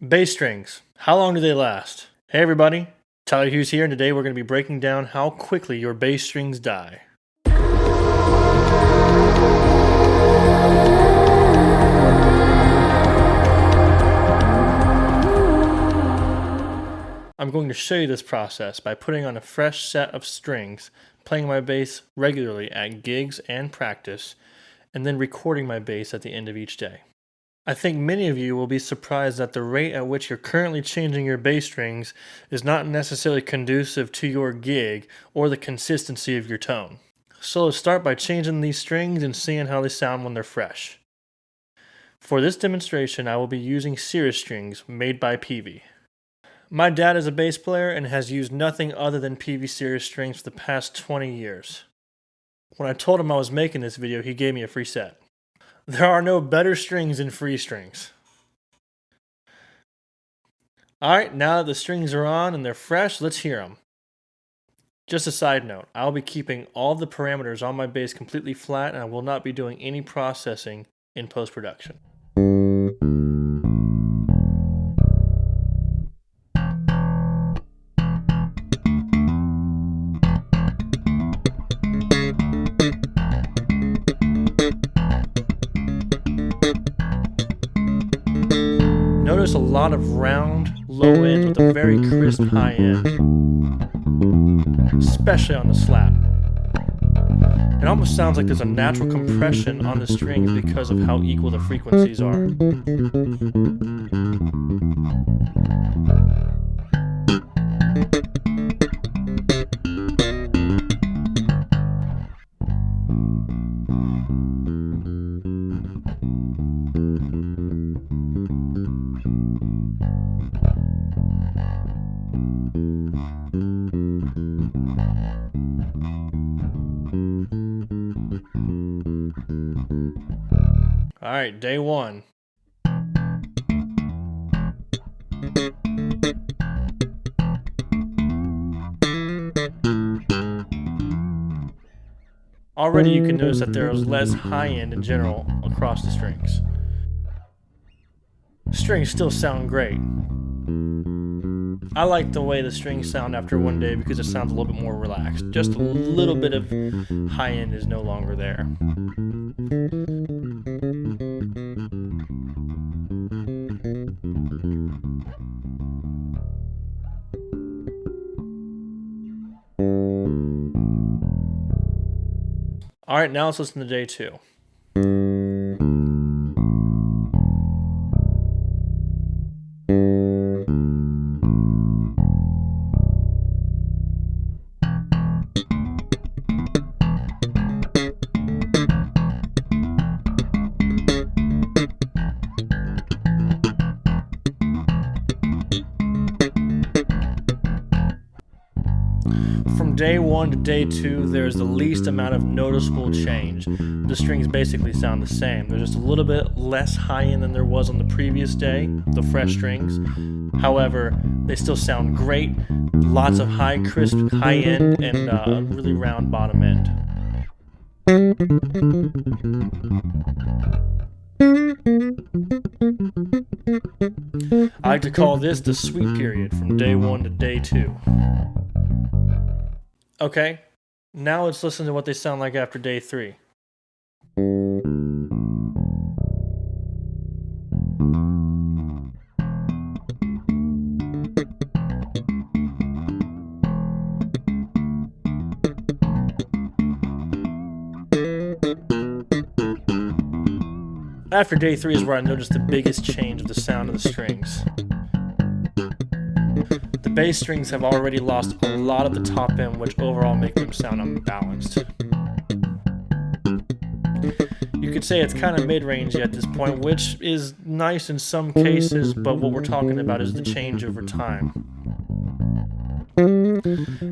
Bass strings. How long do they last? Hey everybody, Tyler Hughes here, and today we're going to be breaking down how quickly your bass strings die. I'm going to show you this process by putting on a fresh set of strings, playing my bass regularly at gigs and practice, and then recording my bass at the end of each day. I think many of you will be surprised that the rate at which you're currently changing your bass strings is not necessarily conducive to your gig or the consistency of your tone. So let's start by changing these strings and seeing how they sound when they're fresh. For this demonstration, I will be using Cirrus strings made by Peavey. My dad is a bass player and has used nothing other than Peavey Cirrus strings for the past 20 years. When I told him I was making this video, he gave me a free set. There are no better strings than free strings. Alright, now that the strings are on and they're fresh, let's hear them. Just a side note, I'll be keeping all the parameters on my bass completely flat and I will not be doing any processing in post-production. Notice a lot of round, low ends with a very crisp high end, especially on the slap. It almost sounds like there's a natural compression on the strings because of how equal the frequencies are. Alright, day one. Already you can notice that there is less high end in general across the strings. Strings still sound great. I like the way the strings sound after one day because it sounds a little bit more relaxed. Just a little bit of high end is no longer there. Alright, now let's listen to day two. From day one to day two, there's the least amount of noticeable change. The strings basically sound the same. There's just a little bit less high end than there was on the previous day, the fresh strings. However, they still sound great. Lots of high, crisp, high end, and a really round bottom end. I like to call this the sweet period from day one to day two. Okay, now let's listen to what they sound like after day three. After day three is where I noticed the biggest change of the sound of the strings. The bass strings have already lost a lot of the top end, which overall make them sound unbalanced. You could say it's kind of mid-range at this point, which is nice in some cases, but what we're talking about is the change over time.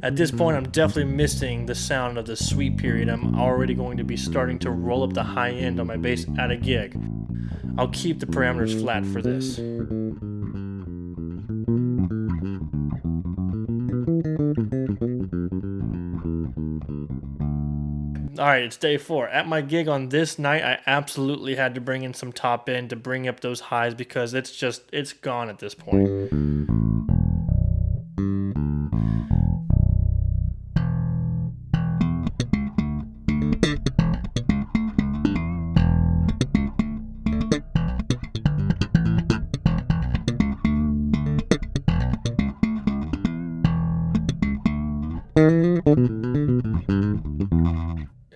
At this point, I'm definitely missing the sound of the sweet period. I'm already going to be starting to roll up the high end on my bass at a gig. I'll keep the parameters flat for this. All right, it's day 4. At my gig on this night, I absolutely had to bring in some top end to bring up those highs because it's gone at this point.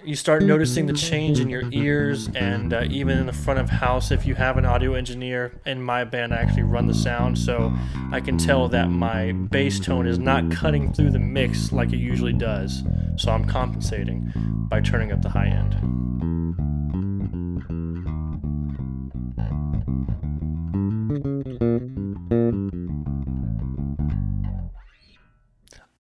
You start noticing the change in your ears and even in the front of house if you have an audio engineer. In my band, I actually run the sound, so I can tell that my bass tone is not cutting through the mix like it usually does. So I'm compensating by turning up the high end.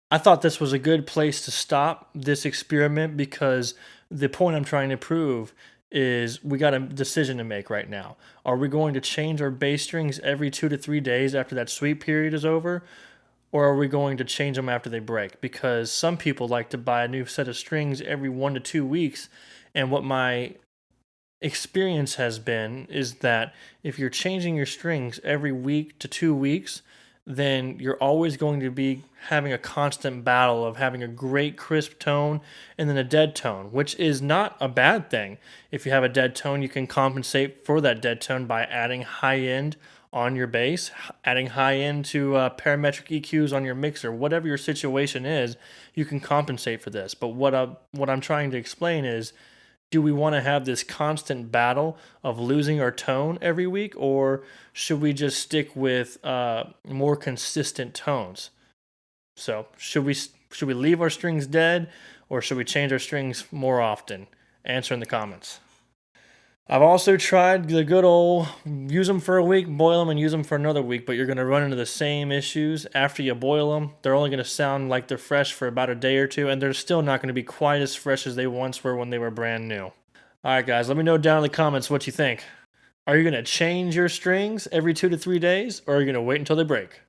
I thought this was a good place to stop this experiment because the point I'm trying to prove is we got a decision to make right now. Are we going to change our bass strings every 2 to 3 days after that sweep period is over? Or are we going to change them after they break? Because some people like to buy a new set of strings every 1 to 2 weeks. And what my experience has been is that if you're changing your strings every week to 2 weeks, then you're always going to be having a constant battle of having a great crisp tone and then a dead tone, which is not a bad thing. If you have a dead tone, you can compensate for that dead tone by adding high end on your bass, adding high end to parametric EQs on your mixer, whatever your situation is, you can compensate for this. But what I'm trying to explain is, do we want to have this constant battle of losing our tone every week, or should we just stick with more consistent tones? So should we leave our strings dead, or should we change our strings more often? Answer in the comments. I've also tried the good old use them for a week, boil them, and use them for another week, but you're going to run into the same issues. After you boil them, they're only going to sound like they're fresh for about a day or two, and they're still not going to be quite as fresh as they once were when they were brand new. All right, guys, let me know down in the comments what you think. Are you going to change your strings every 2 to 3 days, or are you going to wait until they break?